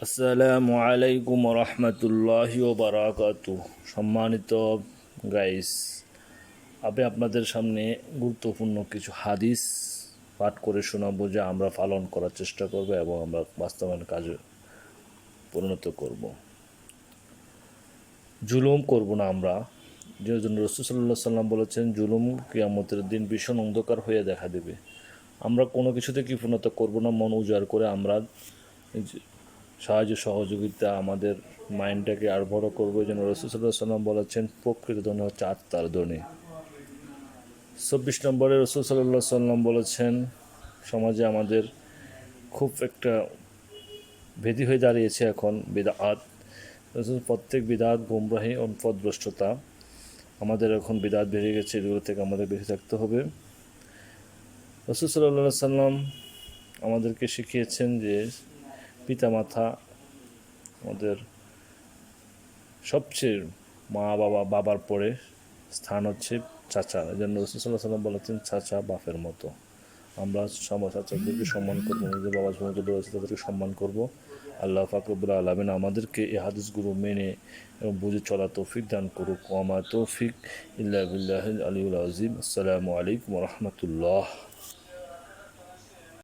আসসালামু আলাইকুম রহমতুল্লাহি বারাকাতু। সম্মানিত গাইস, আমি আপনাদের সামনে গুরুত্বপূর্ণ কিছু হাদিস পাঠ করে শোনাবো, যা আমরা পালন করার চেষ্টা করব এবং আমরা বাস্তবায়ন কাজে পরিণত করব। জুলুম করব না আমরা, যে জন্য রাসূল সাল্লাল্লাহু আলাইহি সাল্লাম বলেছেন, জুলুম কিয়ামতের দিন ভীষণ অন্ধকার হয়ে দেখা দেবে। আমরা কোনো কিছুতে কৃপণতা করব না, মন উজাড় করে আমরা সাহায্য সহযোগিতা আমাদের মাইন্ডটাকে আর বড় করবো। যেন রাসূল সাল্লাল্লাহু আলাইহি সাল্লাম বলেছেন, প্রকৃত ধনী হচ্ছে আত্মার ধনী। ২৪ নম্বরে রাসূল সাল্লাল্লাহু আলাইহি সাল্লাম বলেছেন, সমাজে আমাদের খুব একটা ভেদি হয়ে দাঁড়িয়েছে এখন বিদআত। প্রত্যেক বিদআত গুমরাহি ও পথভ্রষ্টতা। আমাদের এখন বিদআত বেড়ে গেছে, এগুলো থেকে আমাদের বেঁচে থাকতে হবে। রাসূল সাল্লাল্লাহু আলাইহি সাল্লাম আমাদেরকে শিখিয়েছেন যে পিতামাতা আমাদের সবচেয়ে, বাবার পরে স্থান হচ্ছে চাচা। এই জন্য রাসূল সাল্লাল্লাহু আলাইহি সাল্লাম বলেছেন, চাচা বাপের মতো। আমরা চাচাদেরকে সম্মান করবো, নিজের বাবা সমস্ত রয়েছে তাদেরকে সম্মান করব। আল্লাহ পাক রব্বুল আলামিন আমাদেরকে এই হাদিসগুলো মেনে এবং বুঝে চলা তৌফিক দান করুক। ওয়া মা তৌফিক ইল্লা বিল্লাহিল আলিয়্যিল আযীম। আসসালামু আলাইকুম ওয়া রাহমাতুল্লাহ।